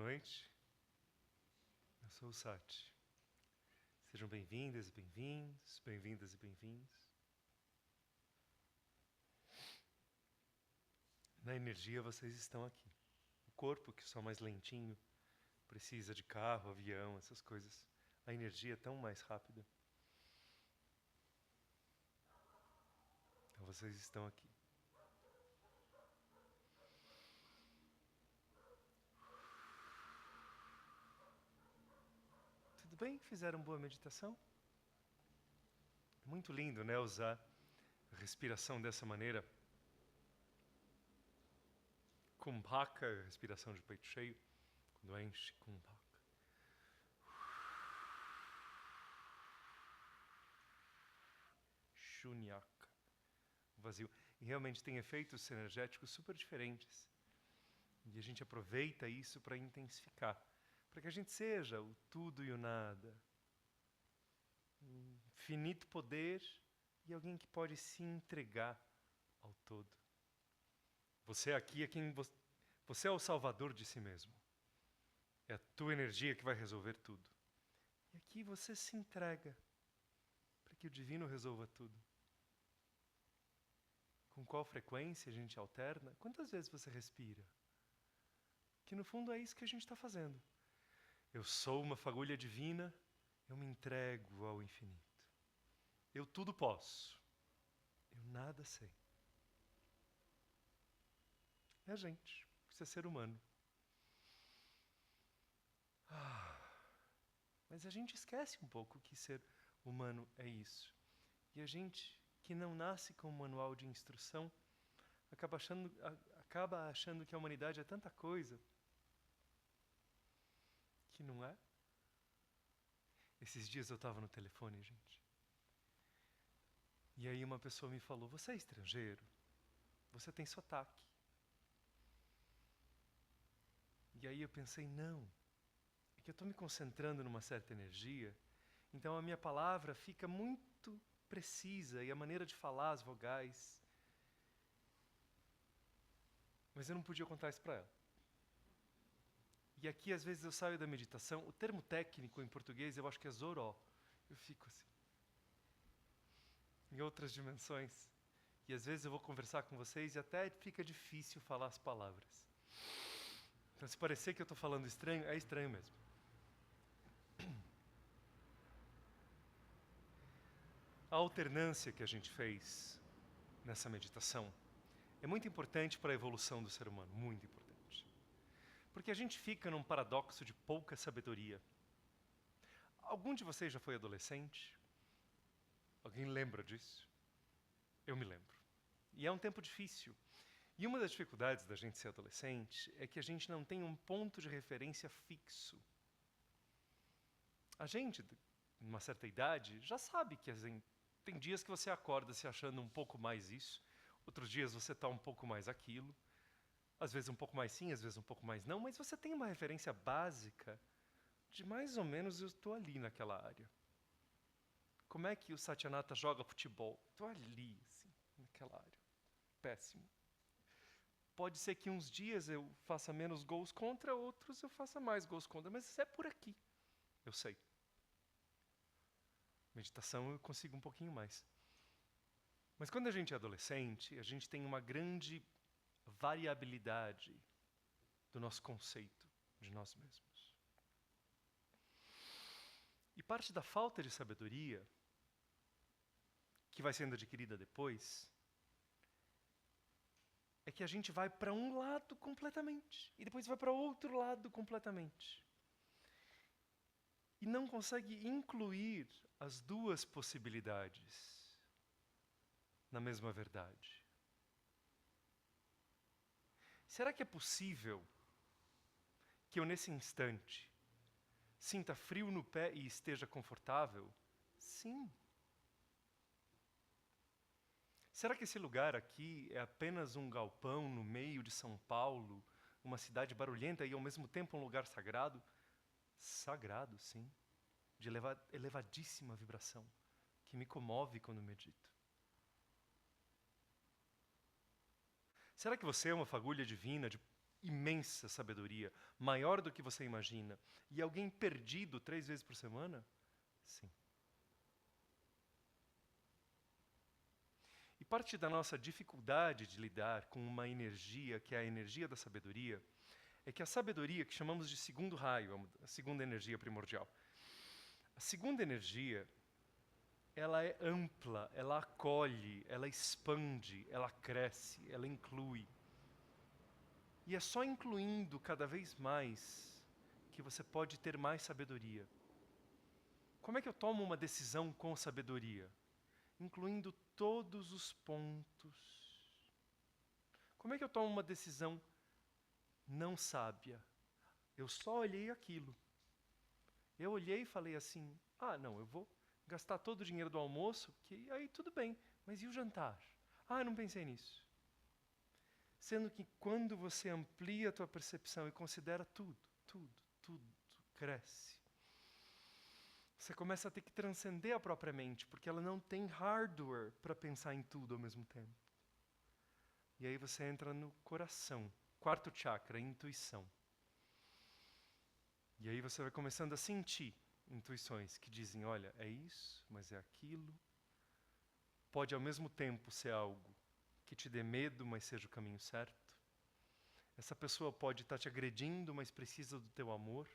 noite. Eu sou o Sati. Sejam bem-vindas e bem-vindos, bem-vindas e bem-vindos. Na energia vocês estão aqui. O corpo, que só mais lentinho, precisa de carro, avião, essas coisas. A energia é tão mais rápida. Então vocês estão aqui. Tudo bem? Fizeram boa meditação? É muito lindo, né? Usar a respiração dessa maneira. Kumbhaka, respiração de peito cheio. Quando enche, Kumbhaka. Shunyaka, vazio. E realmente tem efeitos energéticos super diferentes. E a gente aproveita isso para intensificar. Para que a gente seja o tudo e o nada. Um finito poder e alguém que pode se entregar ao todo. Você aqui é quem... Você é o salvador de si mesmo. É a tua energia que vai resolver tudo. E aqui você se entrega para que o divino resolva tudo. Com qual frequência a gente alterna? Quantas vezes você respira? Que no fundo é isso que a gente está fazendo. Eu sou uma fagulha divina, eu me entrego ao infinito. Eu tudo posso, eu nada sei. É a gente, isso é ser humano. Mas a gente esquece um pouco que ser humano é isso. E a gente que não nasce com um manual de instrução acaba achando que a humanidade é tanta coisa que não é. Esses dias eu estava no telefone, gente. E aí uma pessoa me falou, você é estrangeiro? Você tem sotaque. E aí eu pensei, não. É que eu estou me concentrando numa certa energia, então a minha palavra fica muito precisa e a maneira de falar as vogais. Mas eu não podia contar isso para ela. E aqui às vezes eu saio da meditação, o termo técnico em português eu acho que é zoró. Eu fico assim. Em outras dimensões. E às vezes eu vou conversar com vocês e até fica difícil falar as palavras. Então se parecer que eu estou falando estranho, é estranho mesmo. A alternância que a gente fez nessa meditação é muito importante para a evolução do ser humano, muito importante. Porque a gente fica num paradoxo de pouca sabedoria. Algum de vocês já foi adolescente? Alguém lembra disso? Eu me lembro. E é um tempo difícil. E uma das dificuldades da gente ser adolescente é que a gente não tem um ponto de referência fixo. A gente, numa certa idade, já sabe que tem dias que você acorda se achando um pouco mais isso, outros dias você está um pouco mais aquilo, às vezes um pouco mais sim, às vezes um pouco mais não, mas você tem uma referência básica de mais ou menos eu estou ali naquela área. Como é que o Satyanata joga futebol? Estou ali, assim, naquela área. Péssimo. Pode ser que uns dias eu faça menos gols contra, outros eu faça mais gols contra, mas é por aqui. Eu sei. Meditação eu consigo um pouquinho mais. Mas quando a gente é adolescente, a gente tem uma grande variabilidade do nosso conceito de nós mesmos. E parte da falta de sabedoria, que vai sendo adquirida depois, é que a gente vai para um lado completamente, e depois vai para outro lado completamente. E não consegue incluir as duas possibilidades na mesma verdade. Será que é possível que eu, nesse instante, sinta frio no pé e esteja confortável? Sim. Será que esse lugar aqui é apenas um galpão no meio de São Paulo, uma cidade barulhenta e ao mesmo tempo um lugar sagrado? Sagrado, sim. De elevadíssima vibração, que me comove quando medito. Será que você é uma fagulha divina de imensa sabedoria, maior do que você imagina, e alguém perdido 3 vezes por semana? Sim. E parte da nossa dificuldade de lidar com uma energia, que é a energia da sabedoria, é que a sabedoria, que chamamos de segundo raio, a segunda energia primordial, a segunda energia, ela é ampla, ela acolhe, ela expande, ela cresce, ela inclui. E é só incluindo cada vez mais que você pode ter mais sabedoria. Como é que eu tomo uma decisão com sabedoria? Incluindo todos os pontos. Como é que eu tomo uma decisão não sábia? Eu só olhei aquilo. Eu olhei e falei assim, não, eu vou gastar todo o dinheiro do almoço, que aí tudo bem, mas e o jantar? Eu não pensei nisso. Sendo que quando você amplia a tua percepção e considera tudo cresce. Você começa a ter que transcender a própria mente, porque ela não tem hardware para pensar em tudo ao mesmo tempo. E aí você entra no coração, quarto chakra, intuição. E aí você vai começando a sentir intuições que dizem, olha, é isso, mas é aquilo. Pode ao mesmo tempo ser algo que te dê medo, mas seja o caminho certo. Essa pessoa pode estar te agredindo, mas precisa do teu amor.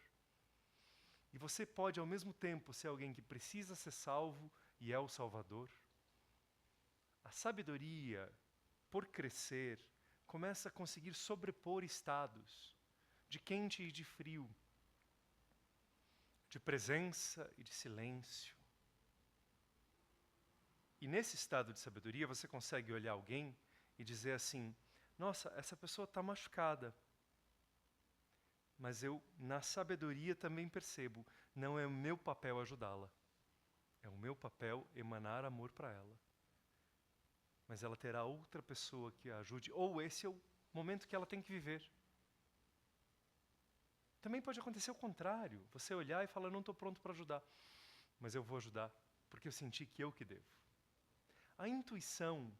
E você pode ao mesmo tempo ser alguém que precisa ser salvo e é o Salvador. A sabedoria, por crescer, começa a conseguir sobrepor estados de quente e de frio, de presença e de silêncio. E nesse estado de sabedoria você consegue olhar alguém e dizer assim, nossa, essa pessoa está machucada. Mas eu, na sabedoria, também percebo, não é o meu papel ajudá-la. É o meu papel emanar amor para ela. Mas ela terá outra pessoa que a ajude, ou esse é o momento que ela tem que viver. Também pode acontecer o contrário, você olhar e falar, não estou pronto para ajudar, mas eu vou ajudar, porque eu senti que eu que devo. A intuição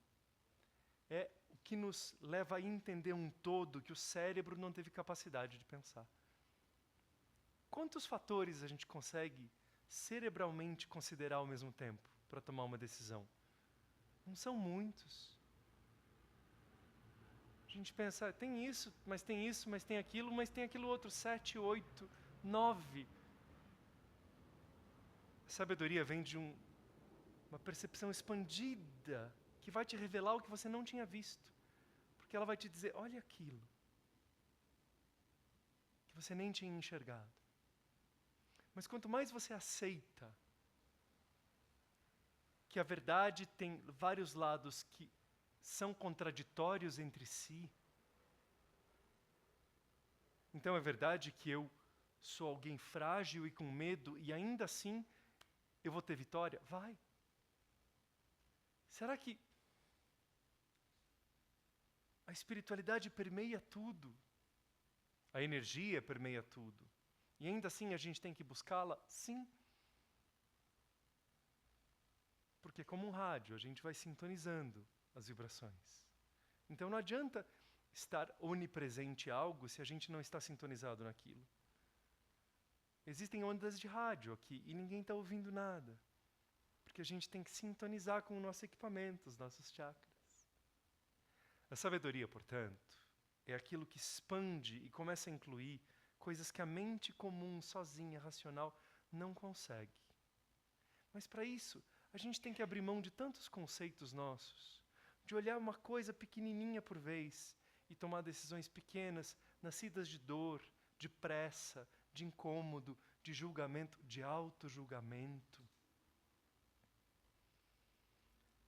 é o que nos leva a entender um todo que o cérebro não teve capacidade de pensar. Quantos fatores a gente consegue cerebralmente considerar ao mesmo tempo para tomar uma decisão? Não são muitos. A gente pensa, tem isso, mas tem isso, mas tem aquilo outro, 7, 8, 9. A sabedoria vem de uma percepção expandida que vai te revelar o que você não tinha visto. Porque ela vai te dizer, olha aquilo que você nem tinha enxergado. Mas quanto mais você aceita que a verdade tem vários lados que são contraditórios entre si, então é verdade que eu sou alguém frágil e com medo e ainda assim eu vou ter vitória? Vai. Será que a espiritualidade permeia tudo? A energia permeia tudo. E ainda assim a gente tem que buscá-la? Sim. Porque como um rádio, a gente vai sintonizando as vibrações. Então não adianta estar onipresente a algo se a gente não está sintonizado naquilo. Existem ondas de rádio aqui e ninguém está ouvindo nada. Porque a gente tem que sintonizar com o nosso equipamento, os nossos chakras. A sabedoria, portanto, é aquilo que expande e começa a incluir coisas que a mente comum, sozinha, racional, não consegue. Mas para isso, a gente tem que abrir mão de tantos conceitos nossos, de olhar uma coisa pequenininha por vez e tomar decisões pequenas, nascidas de dor, de pressa, de incômodo, de julgamento, de auto-julgamento.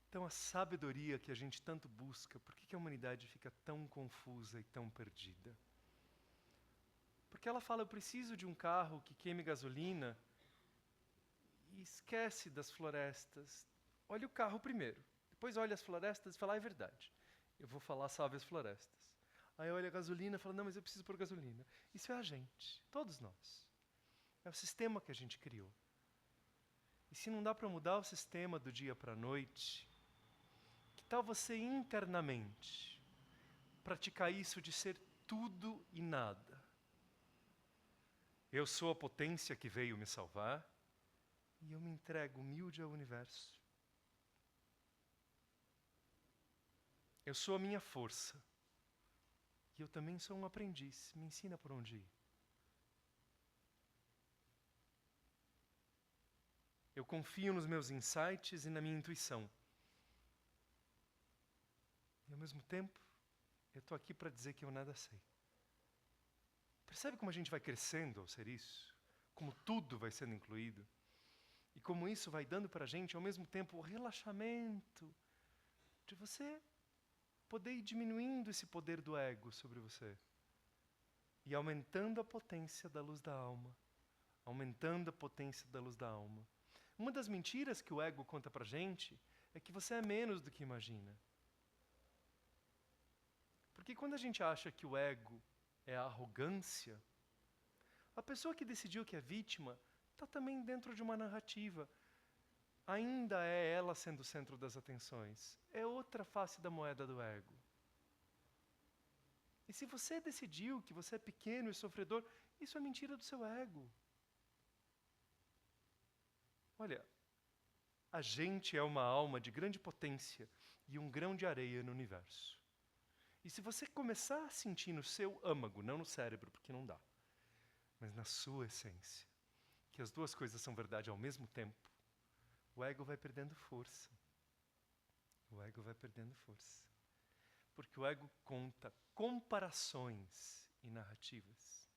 Então a sabedoria que a gente tanto busca, por que a humanidade fica tão confusa e tão perdida? Porque ela fala, eu preciso de um carro que queime gasolina e esquece das florestas. Olha o carro primeiro, depois olha as florestas e fala, é verdade, eu vou falar salve as florestas. Aí olha a gasolina e fala, não, mas eu preciso pôr gasolina. Isso é a gente, todos nós. É o sistema que a gente criou. E se não dá para mudar o sistema do dia para a noite, que tal você internamente praticar isso de ser tudo e nada. Eu sou a potência que veio me salvar e eu me entrego humilde ao universo. Eu sou a minha força e eu também sou um aprendiz. Me ensina por onde ir. Eu confio nos meus insights e na minha intuição. E ao mesmo tempo, eu estou aqui para dizer que eu nada sei. Percebe como a gente vai crescendo ao ser isso? Como tudo vai sendo incluído? E como isso vai dando para a gente, ao mesmo tempo, o relaxamento de você poder ir diminuindo esse poder do ego sobre você. E aumentando a potência da luz da alma. Aumentando a potência da luz da alma. Uma das mentiras que o ego conta pra gente é que você é menos do que imagina. Porque quando a gente acha que o ego é a arrogância, a pessoa que decidiu que é vítima está também dentro de uma narrativa. Ainda é ela sendo o centro das atenções. É outra face da moeda do ego. E se você decidiu que você é pequeno e sofredor, isso é mentira do seu ego. Olha, a gente é uma alma de grande potência e um grão de areia no universo. E se você começar a sentir no seu âmago, não no cérebro, porque não dá, mas na sua essência, que as duas coisas são verdade ao mesmo tempo, o ego vai perdendo força. O ego vai perdendo força. Porque o ego conta comparações e narrativas.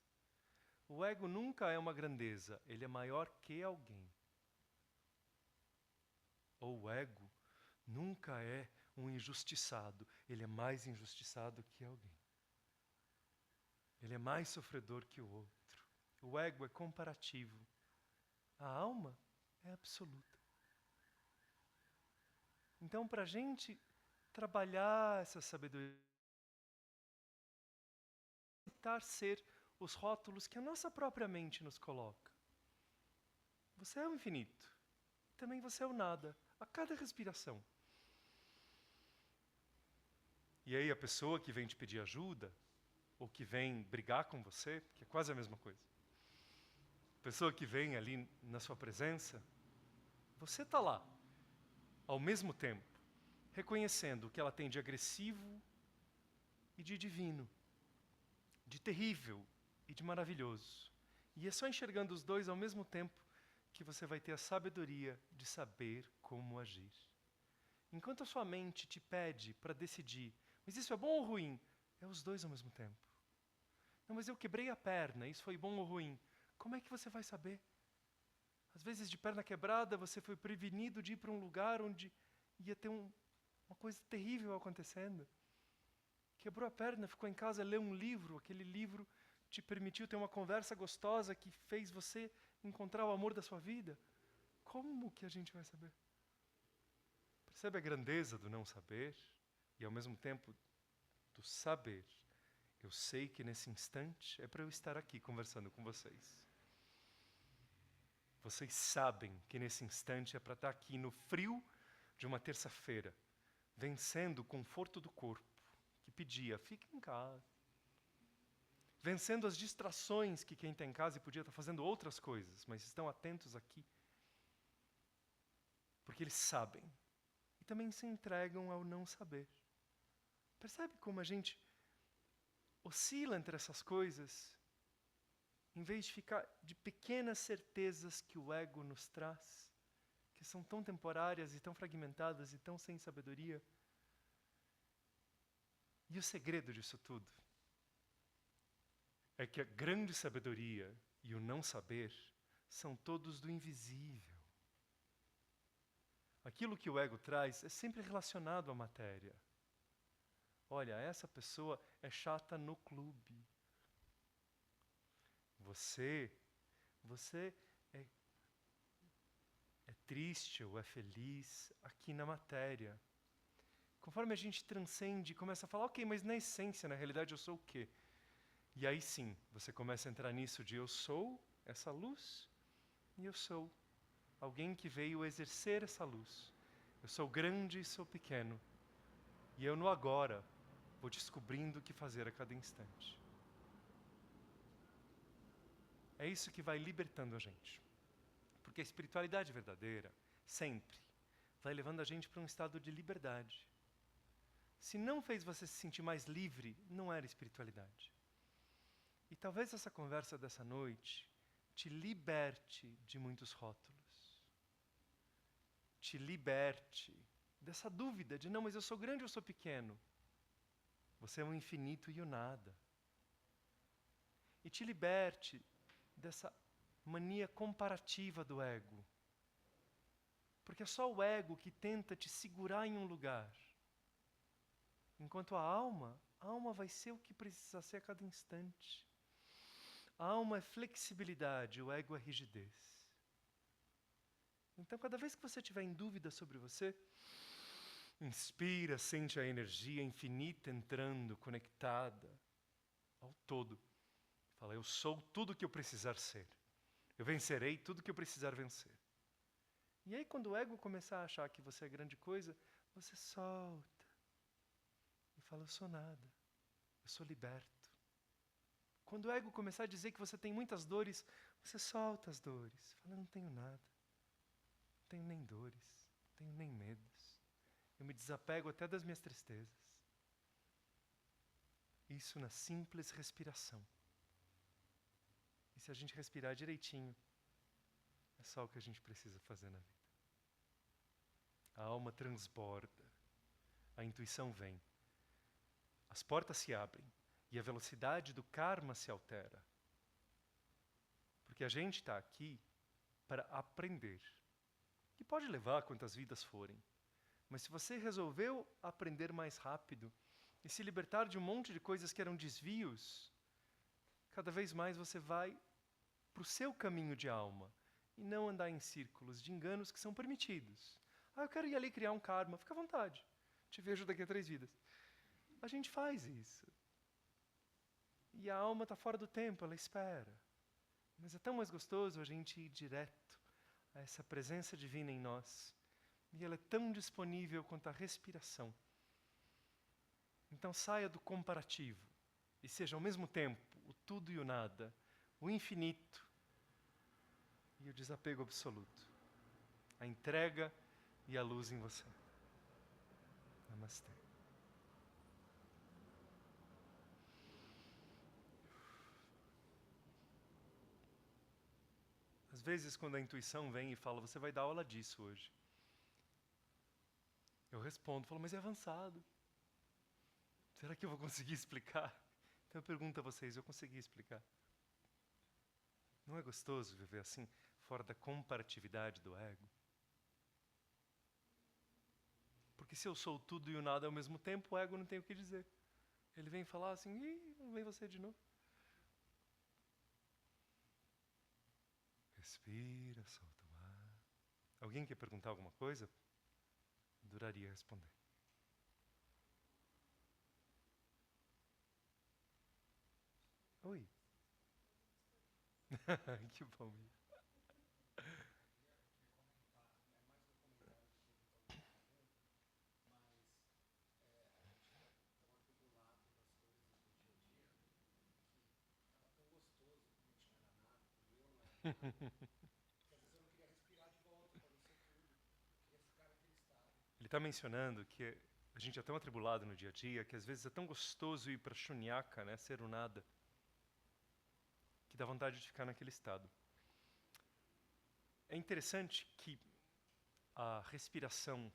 O ego nunca é uma grandeza, ele é maior que alguém. Ou o ego nunca é um injustiçado, ele é mais injustiçado que alguém. Ele é mais sofredor que o outro. O ego é comparativo. A alma é absoluta. Então, para a gente trabalhar essa sabedoria, tentar ser os rótulos que a nossa própria mente nos coloca. Você é o infinito. Também você é o nada, a cada respiração. E aí a pessoa que vem te pedir ajuda, ou que vem brigar com você, que é quase a mesma coisa. A pessoa que vem ali na sua presença, você está lá, ao mesmo tempo, reconhecendo o que ela tem de agressivo e de divino, de terrível e de maravilhoso. E é só enxergando os dois ao mesmo tempo que você vai ter a sabedoria de saber como agir. Enquanto a sua mente te pede para decidir, mas isso é bom ou ruim? É os dois ao mesmo tempo. Não, mas eu quebrei a perna, isso foi bom ou ruim? Como é que você vai saber? Às vezes, de perna quebrada, você foi prevenido de ir para um lugar onde ia ter uma coisa terrível acontecendo. Quebrou a perna, ficou em casa, leu um livro, aquele livro te permitiu ter uma conversa gostosa que fez você encontrar o amor da sua vida. Como que a gente vai saber? Percebe a grandeza do não saber e, ao mesmo tempo, do saber? Eu sei que nesse instante é para eu estar aqui conversando com vocês. Vocês sabem que nesse instante é para estar aqui no frio de uma terça-feira, vencendo o conforto do corpo, que pedia, fique em casa. Vencendo as distrações que quem está em casa e podia estar fazendo outras coisas, mas estão atentos aqui. Porque eles sabem. E também se entregam ao não saber. Percebe como a gente oscila entre essas coisas, em vez de ficar de pequenas certezas que o ego nos traz, que são tão temporárias e tão fragmentadas e tão sem sabedoria? E o segredo disso tudo é que a grande sabedoria e o não saber são todos do invisível. Aquilo que o ego traz é sempre relacionado à matéria. Olha, essa pessoa é chata no clube. Você é triste ou é feliz aqui na matéria. Conforme a gente transcende, começa a falar, ok, mas na essência, na realidade, eu sou o quê? E aí sim, você começa a entrar nisso de eu sou essa luz e eu sou alguém que veio exercer essa luz. Eu sou grande e sou pequeno. E eu no agora vou descobrindo o que fazer a cada instante. É isso que vai libertando a gente. Porque a espiritualidade verdadeira, sempre, vai levando a gente para um estado de liberdade. Se não fez você se sentir mais livre, não era espiritualidade. E talvez essa conversa dessa noite te liberte de muitos rótulos. Te liberte dessa dúvida de, não, mas eu sou grande ou eu sou pequeno? Você é um infinito e o nada. E te liberte dessa mania comparativa do ego. Porque é só o ego que tenta te segurar em um lugar. Enquanto a alma vai ser o que precisa ser a cada instante. A alma é flexibilidade, o ego é rigidez. Então, cada vez que você tiver em dúvida sobre você, inspira, sente a energia infinita entrando, conectada ao todo. Fala, eu sou tudo o que eu precisar ser. Eu vencerei tudo que eu precisar vencer. E aí, quando o ego começar a achar que você é grande coisa, você solta. E fala, eu sou nada. Eu sou liberto. Quando o ego começar a dizer que você tem muitas dores, você solta as dores. Fala, eu não tenho nada. Não tenho nem dores. Não tenho nem medos. Eu me desapego até das minhas tristezas. Isso na simples respiração. E se a gente respirar direitinho, é só o que a gente precisa fazer na vida. A alma transborda. A intuição vem. As portas se abrem. E a velocidade do karma se altera. Porque a gente está aqui para aprender. E pode levar quantas vidas forem. Mas se você resolveu aprender mais rápido e se libertar de um monte de coisas que eram desvios, cada vez mais você vai para o seu caminho de alma e não andar em círculos de enganos que são permitidos. Eu quero ir ali criar um karma. Fica à vontade. Te vejo daqui a 3 vidas. A gente faz isso. E a alma está fora do tempo, ela espera. Mas é tão mais gostoso a gente ir direto a essa presença divina em nós. E ela é tão disponível quanto a respiração. Então saia do comparativo e seja ao mesmo tempo o tudo e o nada, o infinito e o desapego absoluto. A entrega e a luz em você. Namastê. Às vezes, quando a intuição vem e fala, você vai dar aula disso hoje. Eu respondo, falo, mas é avançado. Será que eu vou conseguir explicar? Então eu pergunto a vocês, eu consegui explicar? Não é gostoso viver assim, fora da comparatividade do ego? Porque se eu sou tudo e o nada ao mesmo tempo, o ego não tem o que dizer. Ele vem falar assim, ih, não vem você de novo. Respira, solta o ar. Alguém quer perguntar alguma coisa? Adoraria responder. Oi. Que bom. Ele está mencionando que a gente é tão atribulado no dia a dia que às vezes é tão gostoso ir para Shunyaka, né, ser o nada, que dá vontade de ficar naquele estado. É interessante que a respiração,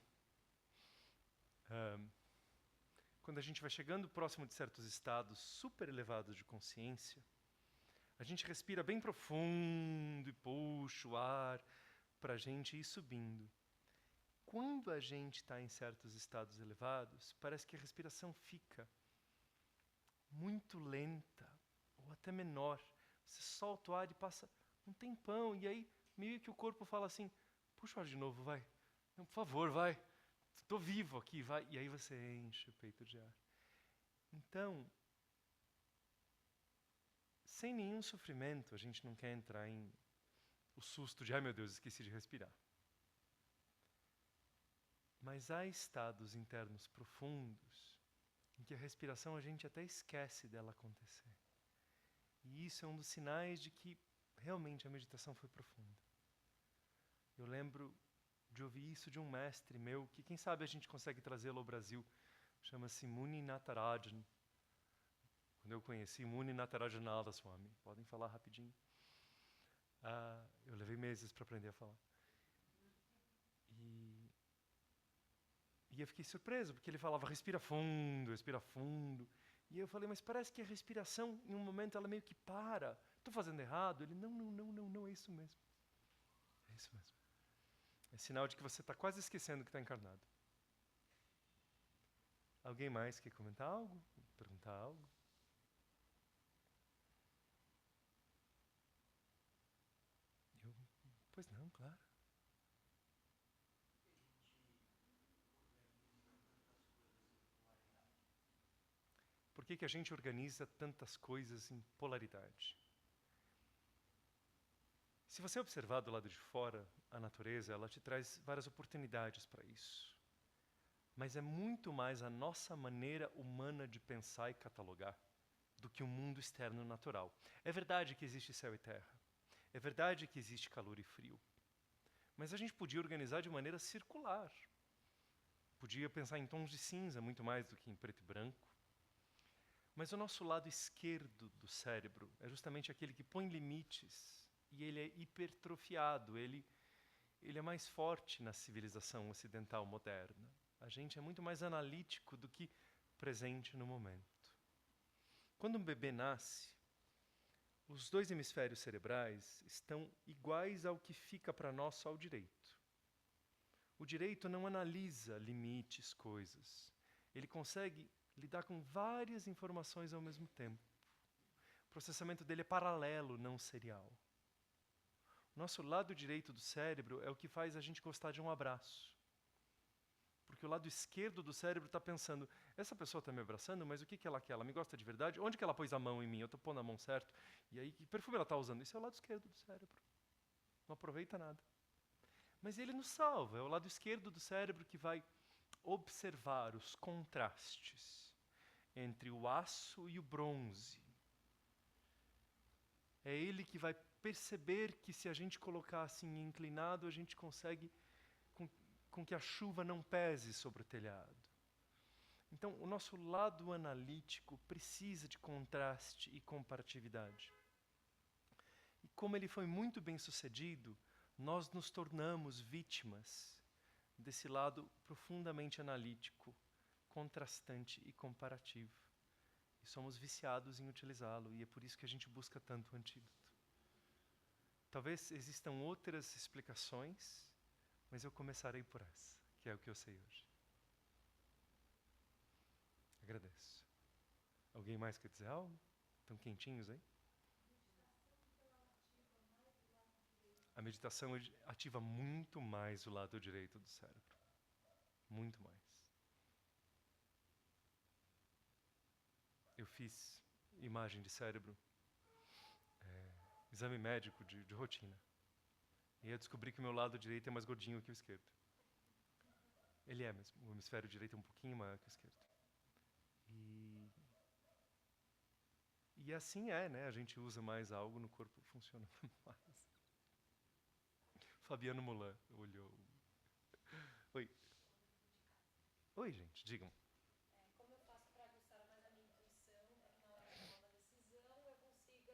quando a gente vai chegando próximo de certos estados super elevados de consciência, a gente respira bem profundo e puxa o ar para a gente ir subindo. Quando a gente está em certos estados elevados, parece que a respiração fica muito lenta ou até menor. Você solta o ar e passa um tempão, e aí meio que o corpo fala assim, puxa o ar de novo, vai. Não, por favor, vai. Estou vivo aqui, vai. E aí você enche o peito de ar. Então, sem nenhum sofrimento, a gente não quer entrar em o susto de, ai meu Deus, esqueci de respirar. Mas há estados internos profundos em que a respiração a gente até esquece dela acontecer. E isso é um dos sinais de que realmente a meditação foi profunda. Eu lembro de ouvir isso de um mestre meu, que quem sabe a gente consegue trazê-lo ao Brasil, chama-se Muni Natarajan. Quando eu conheci Muni Natarajananda Swami, podem falar rapidinho. Eu levei meses para aprender a falar. E eu fiquei surpreso, porque ele falava, respira fundo, respira fundo. E eu falei, mas parece que a respiração, em um momento, ela meio que para. Estou fazendo errado? Ele, não, é isso mesmo. É isso mesmo. É sinal de que você está quase esquecendo que está encarnado. Alguém mais quer comentar algo? Perguntar algo? Pois não, claro. Por que a gente organiza tantas coisas em polaridade? Se você observar do lado de fora a natureza, ela te traz várias oportunidades para isso. Mas é muito mais a nossa maneira humana de pensar e catalogar do que o mundo externo natural. É verdade que existe céu e terra. É verdade que existe calor e frio. Mas a gente podia organizar de maneira circular. Podia pensar em tons de cinza muito mais do que em preto e branco. Mas o nosso lado esquerdo do cérebro é justamente aquele que põe limites e ele é hipertrofiado, ele é mais forte na civilização ocidental moderna. A gente é muito mais analítico do que presente no momento. Quando um bebê nasce, os dois hemisférios cerebrais estão iguais ao que fica para nós só ao direito. O direito não analisa limites, coisas. Ele consegue lidar com várias informações ao mesmo tempo. O processamento dele é paralelo, não serial. O nosso lado direito do cérebro é o que faz a gente gostar de um abraço. Porque o lado esquerdo do cérebro está pensando, essa pessoa está me abraçando, mas o que ela quer? Ela me gosta de verdade? Onde que ela pôs a mão em mim? Eu estou pondo a mão certo? E aí, que perfume ela está usando? Isso é o lado esquerdo do cérebro. Não aproveita nada. Mas ele nos salva, é o lado esquerdo do cérebro que vai observar os contrastes entre o aço e o bronze. É ele que vai perceber que se a gente colocar assim inclinado, a gente consegue com que a chuva não pese sobre o telhado. Então, o nosso lado analítico precisa de contraste e comparatividade. E como ele foi muito bem sucedido, nós nos tornamos vítimas desse lado profundamente analítico, contrastante e comparativo. E somos viciados em utilizá-lo, e é por isso que a gente busca tanto o antídoto. Talvez existam outras explicações, mas eu começarei por essa, que é o que eu sei hoje. Agradeço. Alguém mais quer dizer algo? Estão quentinhos aí? A meditação ativa muito mais o lado direito do cérebro. Muito mais. Eu fiz imagem de cérebro, exame médico de rotina. E eu descobri que o meu lado direito é mais gordinho que o esquerdo. Ele é mesmo. O hemisfério direito é um pouquinho maior que o esquerdo. E assim é, né? A gente usa mais algo no corpo, funciona mais. Fabiano Mulan olhou. Oi. Oi, gente, digam. Como eu faço para aguçar mais a minha intuição, para que na hora de tomar uma decisão eu consiga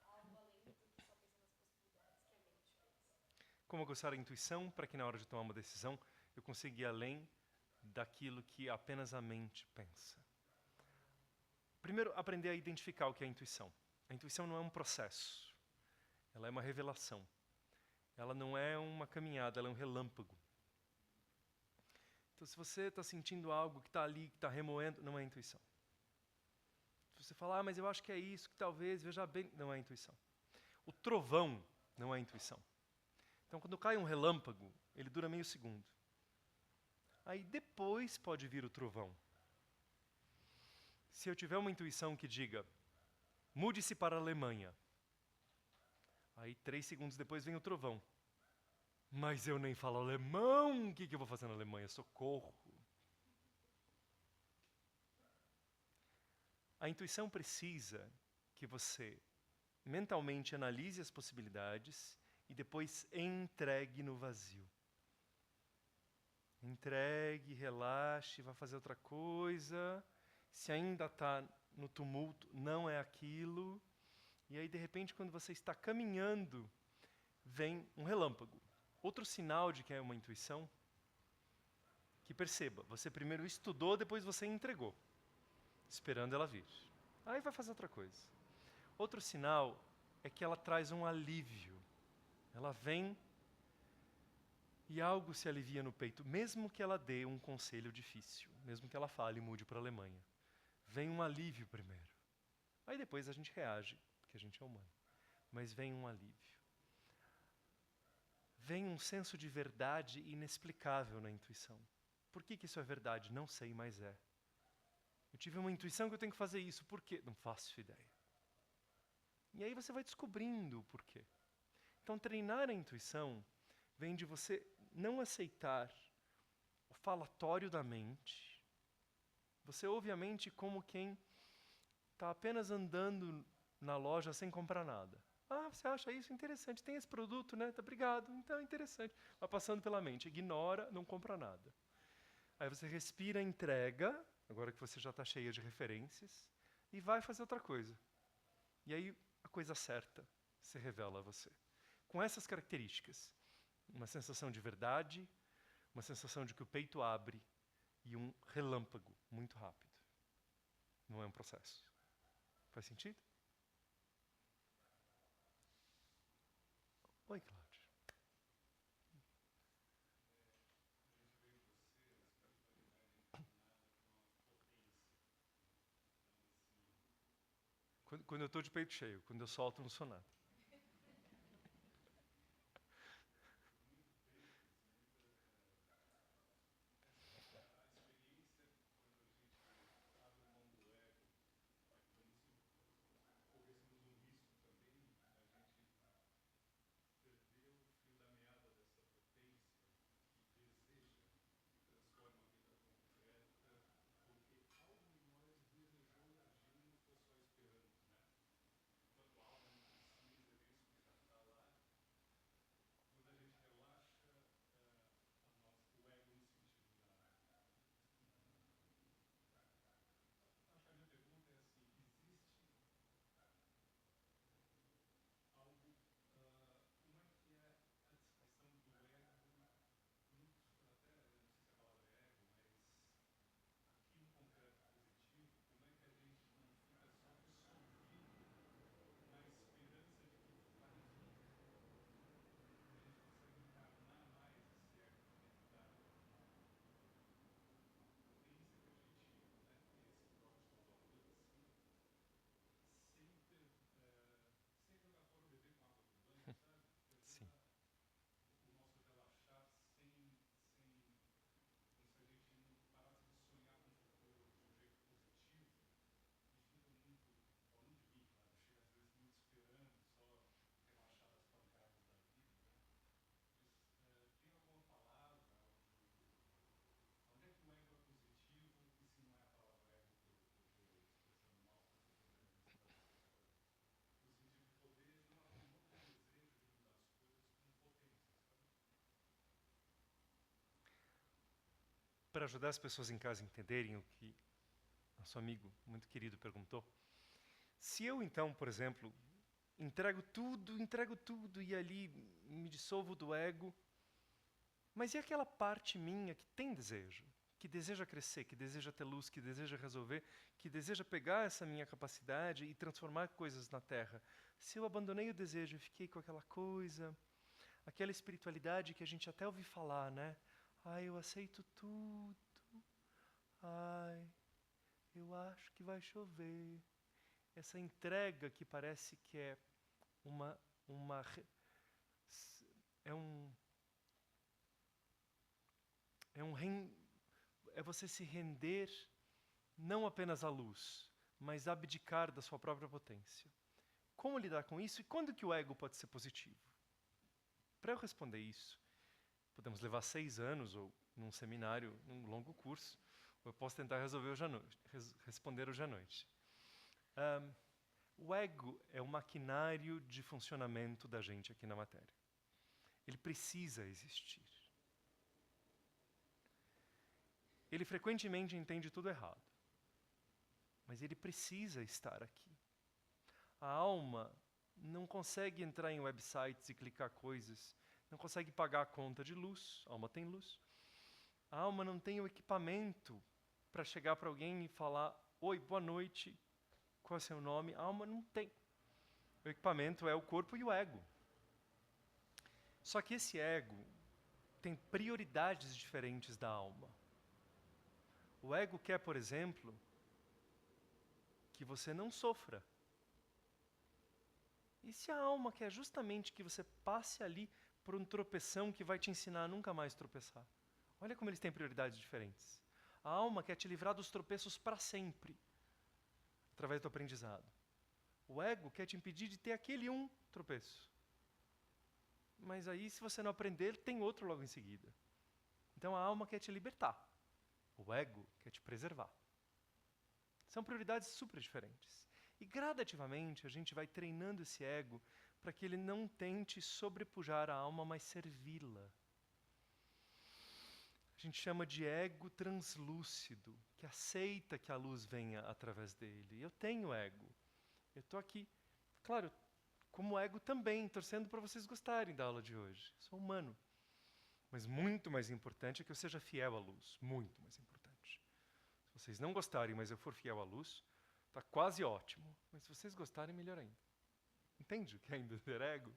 algo além do que só pensar nas possibilidades que a mente pensa. Como aguçar a intuição para que na hora de tomar uma decisão eu consiga ir além daquilo que apenas a mente pensa. Primeiro, aprender a identificar o que é a intuição. A intuição não é um processo. Ela é uma revelação. Ela não é uma caminhada, ela é um relâmpago. Então, se você está sentindo algo que está ali, que está remoendo, não é intuição. Se você falar, mas eu acho que é isso, que talvez, veja bem, não é intuição. O trovão não é intuição. Então, quando cai um relâmpago, ele dura meio segundo. Aí depois pode vir o trovão. Se eu tiver uma intuição que diga, mude-se para a Alemanha. Aí 3 segundos depois vem o trovão. Mas eu nem falo alemão, o que eu vou fazer na Alemanha? Socorro. A intuição precisa que você mentalmente analise as possibilidades e depois entregue no vazio. Entregue, relaxe, vá fazer outra coisa. Se ainda está no tumulto, não é aquilo. E aí, de repente, quando você está caminhando, vem um relâmpago. Outro sinal de que é uma intuição, que perceba, você primeiro estudou, depois você entregou, esperando ela vir. Aí vai fazer outra coisa. Outro sinal é que ela traz um alívio. Ela vem e algo se alivia no peito, mesmo que ela dê um conselho difícil, mesmo que ela fale e mude para a Alemanha. Vem um alívio primeiro. Aí depois a gente reage, porque a gente é humano. Mas vem um alívio. Vem um senso de verdade inexplicável na intuição. Por que isso é verdade? Não sei, mas é. Eu tive uma intuição que eu tenho que fazer isso. Por quê? Não faço ideia. E aí você vai descobrindo o porquê. Então, treinar a intuição vem de você não aceitar o falatório da mente. Você ouve a mente como quem está apenas andando na loja sem comprar nada. Ah, você acha isso interessante? Tem esse produto, né? Tá, obrigado. Então é interessante. Vai passando pela mente. Ignora, não compra nada. Aí você respira, entrega, agora que você já está cheia de referências, e vai fazer outra coisa. E aí a coisa certa se revela a você. Com essas características, uma sensação de verdade, uma sensação de que o peito abre e um relâmpago muito rápido. Não é um processo. Faz sentido? Oi, Cláudio. Quando eu estou de peito cheio, quando eu solto, não sou nada. Sim. Para ajudar as pessoas em casa a entenderem o que nosso amigo muito querido perguntou, se eu então, por exemplo, entrego tudo e ali me dissolvo do ego, mas e aquela parte minha que tem desejo, que deseja crescer, que deseja ter luz, que deseja resolver, que deseja pegar essa minha capacidade e transformar coisas na Terra? Se eu abandonei o desejo e fiquei com aquela coisa, aquela espiritualidade que a gente até ouve falar, né? Ai, eu aceito tudo. Ai, eu acho que vai chover. Essa entrega que parece que é uma é um é você se render não apenas à luz, mas abdicar da sua própria potência. Como lidar com isso e quando que o ego pode ser positivo? Para eu responder isso, podemos levar 6 anos ou num seminário, num longo curso, ou eu posso tentar resolver hoje à noite, responder hoje à noite. O ego é o maquinário de funcionamento da gente aqui na matéria. Ele precisa existir. Ele frequentemente entende tudo errado. Mas ele precisa estar aqui. A alma não consegue entrar em websites e clicar coisas, não consegue pagar a conta de luz, a alma tem luz. A alma não tem o equipamento para chegar para alguém e falar: oi, boa noite, qual é o seu nome? A alma não tem. O equipamento é o corpo e o ego. Só que esse ego tem prioridades diferentes da alma. O ego quer, por exemplo, que você não sofra. E se a alma quer justamente que você passe ali por um tropeção que vai te ensinar a nunca mais tropeçar? Olha como eles têm prioridades diferentes. A alma quer te livrar dos tropeços para sempre, através do aprendizado. O ego quer te impedir de ter aquele um tropeço. Mas aí, se você não aprender, tem outro logo em seguida. Então a alma quer te libertar. O ego quer te preservar. São prioridades super diferentes. E gradativamente a gente vai treinando esse ego para que ele não tente sobrepujar a alma, mas servi-la. A gente chama de ego translúcido, que aceita que a luz venha através dele. Eu tenho ego. Eu estou aqui, claro, como ego também, torcendo para vocês gostarem da aula de hoje. Sou humano. Mas muito mais importante é que eu seja fiel à luz. Muito mais importante. Se vocês não gostarem, mas eu for fiel à luz, está quase ótimo. Mas se vocês gostarem, melhor ainda. Entende o que é ainda ter ego?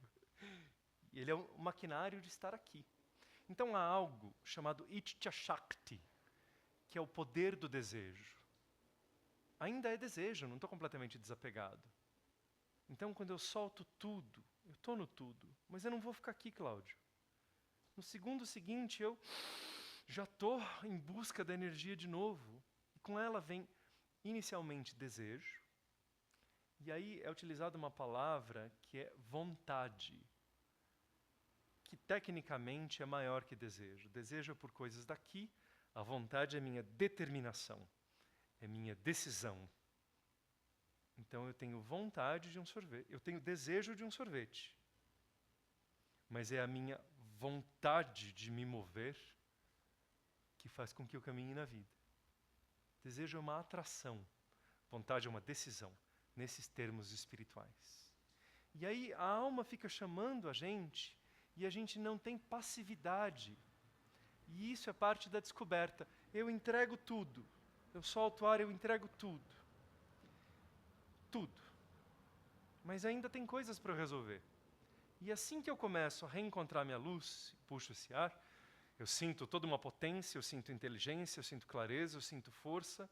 E ele é um maquinário de estar aqui. Então há algo chamado Ichcha Shakti, que é o poder do desejo. Ainda é desejo, não estou completamente desapegado. Então quando eu solto tudo, eu estou no tudo, mas eu não vou ficar aqui, Cláudio. No segundo seguinte eu já estou em busca da energia de novo. E com ela vem inicialmente desejo, e aí é utilizada uma palavra que é vontade, que tecnicamente é maior que desejo. Desejo é por coisas daqui, a vontade é minha determinação, é minha decisão. Então eu tenho vontade de um sorvete, eu tenho desejo de um sorvete, mas é a minha vontade de me mover que faz com que eu caminhe na vida. Desejo é uma atração, vontade é uma decisão, nesses termos espirituais. E aí a alma fica chamando a gente e a gente não tem passividade. E isso é parte da descoberta. Eu entrego tudo. Eu solto o ar, eu entrego tudo. Tudo. Mas ainda tem coisas para resolver. E assim que eu começo a reencontrar minha luz, puxo esse ar, eu sinto toda uma potência, eu sinto inteligência, eu sinto clareza, eu sinto força.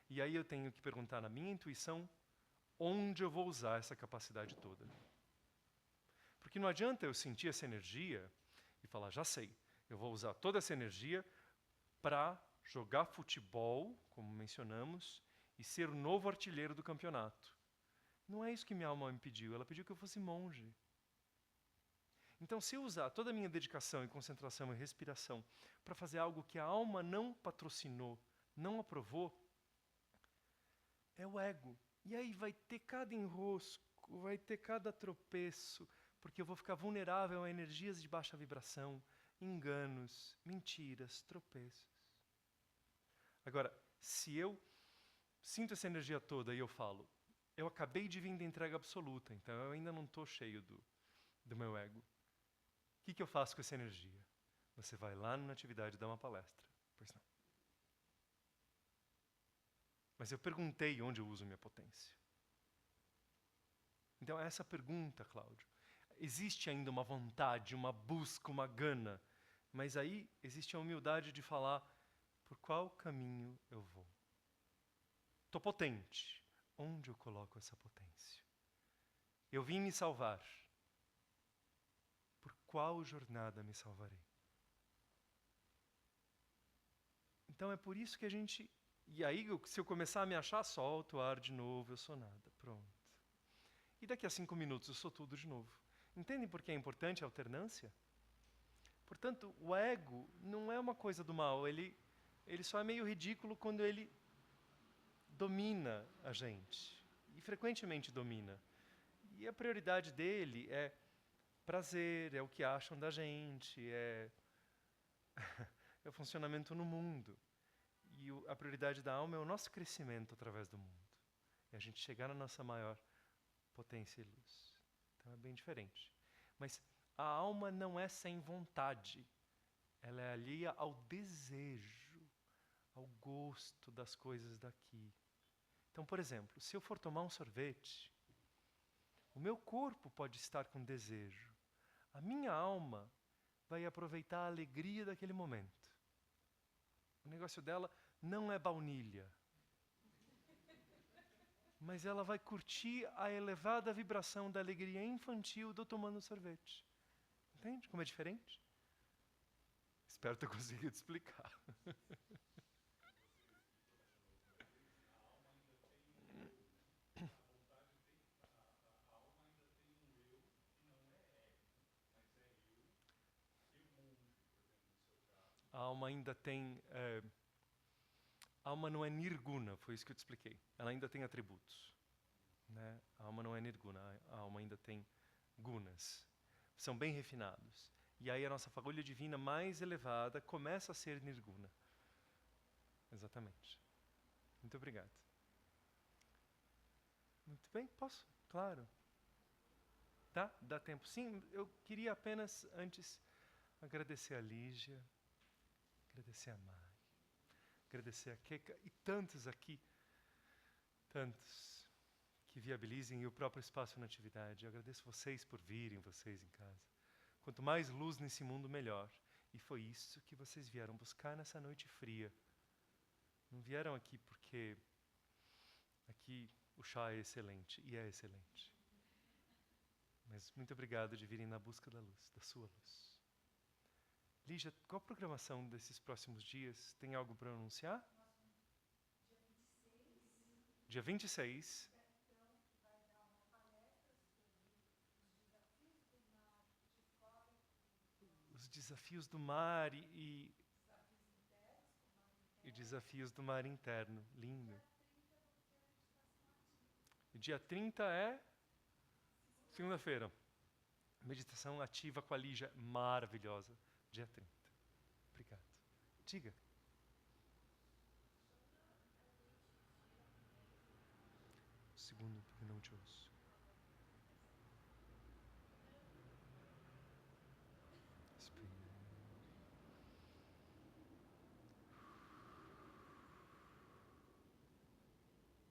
E aí eu tenho que perguntar na minha intuição onde eu vou usar essa capacidade toda. Porque não adianta eu sentir essa energia e falar, já sei, eu vou usar toda essa energia para jogar futebol, como mencionamos, e ser o novo artilheiro do campeonato. Não é isso que minha alma me pediu, ela pediu que eu fosse monge. Então, se eu usar toda a minha dedicação e concentração e respiração para fazer algo que a alma não patrocinou, não aprovou, é o ego. E aí vai ter cada enrosco, vai ter cada tropeço, porque eu vou ficar vulnerável a energias de baixa vibração, enganos, mentiras, tropeços. Agora, se eu sinto essa energia toda e eu falo, eu acabei de vir da entrega absoluta, então eu ainda não estou cheio do meu ego. O que eu faço com essa energia? Você vai lá na atividade e dá uma palestra. Pois não. Mas eu perguntei onde eu uso minha potência. Então, essa pergunta, Cláudio, existe ainda uma vontade, uma busca, uma gana, mas aí existe a humildade de falar por qual caminho eu vou. Estou potente. Onde eu coloco essa potência? Eu vim me salvar. Por qual jornada me salvarei? Então é por isso que a gente... E aí, se eu começar a me achar, solto o ar de novo, eu sou nada. Pronto. E daqui a 5 minutos eu sou tudo de novo. Entendem por que é importante a alternância? Portanto, o ego não é uma coisa do mal. Ele só é meio ridículo quando ele domina a gente. e frequentemente domina. E a prioridade dele é prazer, é o que acham da gente, é o funcionamento no mundo. E a prioridade da alma é o nosso crescimento através do mundo. É a gente chegar na nossa maior potência e luz. Então é bem diferente. Mas a alma não é sem vontade. Ela é alheia ao desejo, ao gosto das coisas daqui. Então, por exemplo, se eu for tomar um sorvete, o meu corpo pode estar com desejo. A minha alma vai aproveitar a alegria daquele momento. O negócio dela não é baunilha, mas ela vai curtir a elevada vibração da alegria infantil do tomando sorvete. Entende como é diferente? Espero ter conseguido explicar. A alma ainda tem... a alma não é nirguna, foi isso que eu te expliquei. Ela ainda tem atributos. Né? A alma não é nirguna, a alma ainda tem gunas. São bem refinados. E aí a nossa fagulha divina mais elevada começa a ser nirguna. Exatamente. Muito obrigado. Muito bem, posso? Claro. Tá? Dá tempo. Sim, eu queria apenas, antes, agradecer a Lígia, agradecer a Mai, agradecer a Keka e tantos aqui, tantos que viabilizem o próprio espaço na atividade. Eu agradeço vocês por virem, vocês em casa. Quanto mais luz nesse mundo, melhor. E foi isso que vocês vieram buscar nessa noite fria. Não vieram aqui porque aqui o chá é excelente, e é excelente. Mas muito obrigado de virem na busca da luz, da sua luz. Lígia, qual a programação desses próximos dias? Tem algo para anunciar? Dia 26. Os desafios do mar e desafios do mar interno. Lindo. E dia 30 é segunda-feira. Meditação ativa com a Lígia, maravilhosa. Dia 30. Obrigado. Diga. Segundo, porque não te ouço. Respira.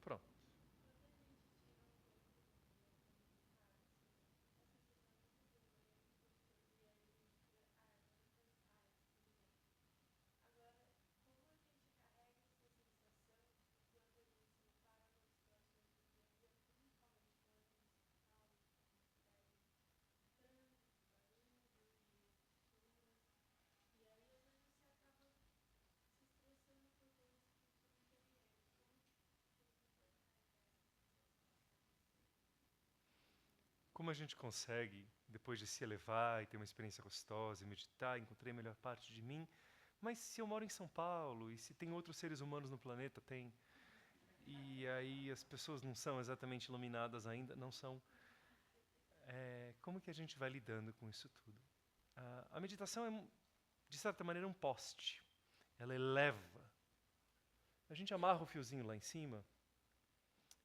Pronto. Como a gente consegue, depois de se elevar e ter uma experiência gostosa e meditar, encontrei a melhor parte de mim, mas se eu moro em São Paulo e se tem outros seres humanos no planeta, tem, e aí as pessoas não são exatamente iluminadas ainda, não são, como que a gente vai lidando com isso tudo? A meditação é, de certa maneira, um poste. Ela eleva. A gente amarra o fiozinho lá em cima,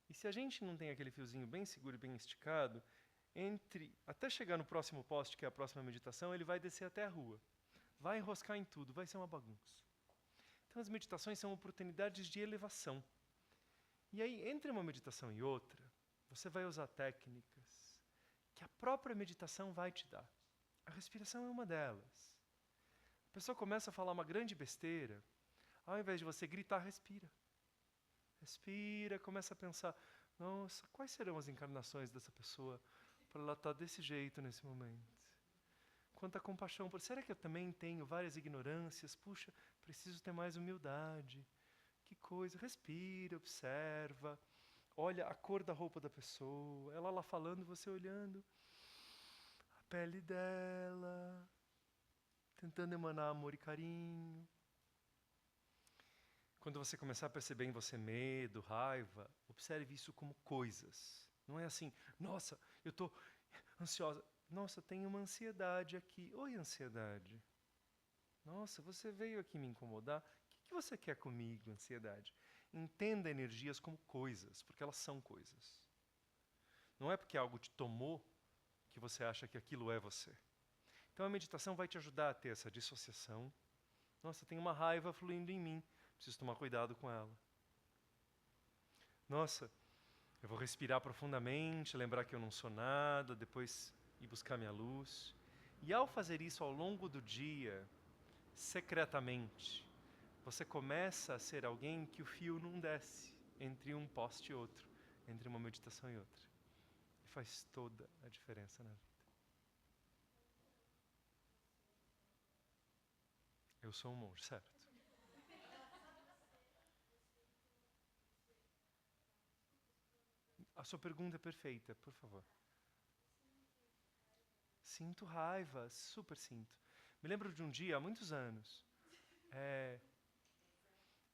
e se a gente não tem aquele fiozinho bem seguro e bem esticado, até chegar no próximo poste, que é a próxima meditação, ele vai descer até a rua. Vai enroscar em tudo, vai ser uma bagunça. Então as meditações são oportunidades de elevação. E aí, entre uma meditação e outra, você vai usar técnicas que a própria meditação vai te dar. A respiração é uma delas. A pessoa começa a falar uma grande besteira, ao invés de você gritar, respira. Respira, começa a pensar, nossa, quais serão as encarnações dessa pessoa para ela estar desse jeito nesse momento? Quanta compaixão. Será que eu também tenho várias ignorâncias? Puxa, preciso ter mais humildade. Que coisa. Respira, observa. Olha a cor da roupa da pessoa. Ela lá falando, você olhando. A pele dela. Tentando emanar amor e carinho. Quando você começar a perceber em você medo, raiva, observe isso como coisas. Não é assim, nossa, eu estou ansiosa. Nossa, tem uma ansiedade aqui. Oi, ansiedade. Nossa, você veio aqui me incomodar. O que você quer comigo, ansiedade? Entenda energias como coisas, porque elas são coisas. Não é porque algo te tomou que você acha que aquilo é você. Então a meditação vai te ajudar a ter essa dissociação. Nossa, tem uma raiva fluindo em mim. Preciso tomar cuidado com ela. Nossa, eu vou respirar profundamente, lembrar que eu não sou nada, depois ir buscar minha luz. E ao fazer isso ao longo do dia, secretamente, você começa a ser alguém que o fio não desce entre um poste e outro, entre uma meditação e outra. E faz toda a diferença na vida. Eu sou um monge, certo? A sua pergunta é perfeita, por favor. Sinto raiva, super sinto. Me lembro de um dia, há muitos anos,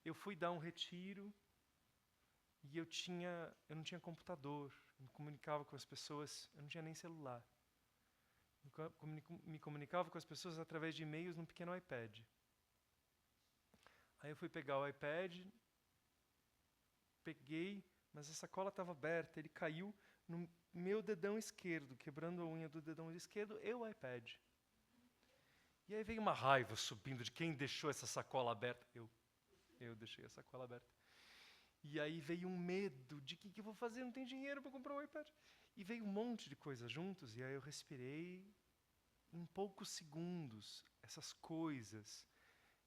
eu fui dar um retiro e eu não tinha computador, eu me comunicava com as pessoas, eu não tinha nem celular. Me comunicava com as pessoas através de e-mails num pequeno iPad. Aí eu fui pegar o iPad, peguei, mas a sacola estava aberta, ele caiu no meu dedão esquerdo, quebrando a unha do dedão esquerdo e o iPad. E aí veio uma raiva subindo de quem deixou essa sacola aberta. Eu deixei a sacola aberta. E aí veio um medo de que eu vou fazer, não tenho dinheiro para comprar um iPad. E veio um monte de coisa juntos, e aí eu respirei. Em poucos segundos, essas coisas,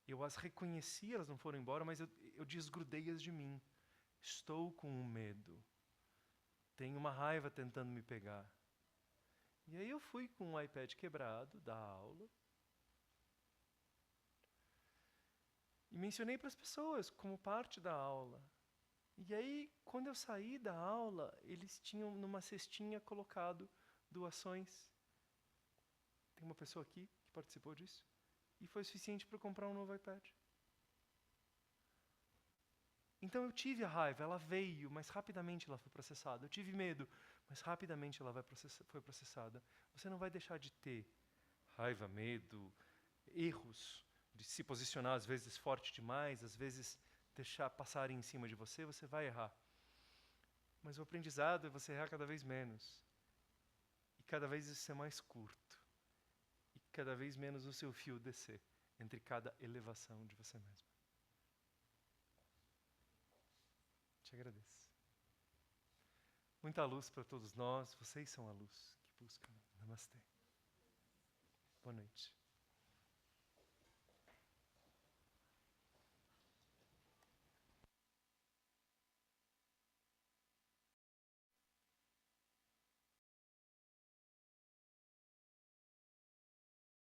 eu as reconheci, elas não foram embora, mas eu desgrudei-as de mim. Estou com um medo. Tenho uma raiva tentando me pegar. E aí eu fui com o iPad quebrado da aula. E mencionei para as pessoas como parte da aula. E aí, quando eu saí da aula, eles tinham numa cestinha colocado doações. Tem uma pessoa aqui que participou disso. E foi suficiente para eu comprar um novo iPad. Então eu tive a raiva, ela veio, mas rapidamente ela foi processada. Eu tive medo, mas rapidamente ela foi processada. Você não vai deixar de ter raiva, medo, erros, de se posicionar às vezes forte demais, às vezes deixar passarem em cima de você, você vai errar. Mas o aprendizado é você errar cada vez menos. E cada vez isso ser mais curto. E cada vez menos o seu fio descer entre cada elevação de você mesmo. Te agradeço. Muita luz para todos nós. Vocês são a luz que buscam. Namastê. Boa noite.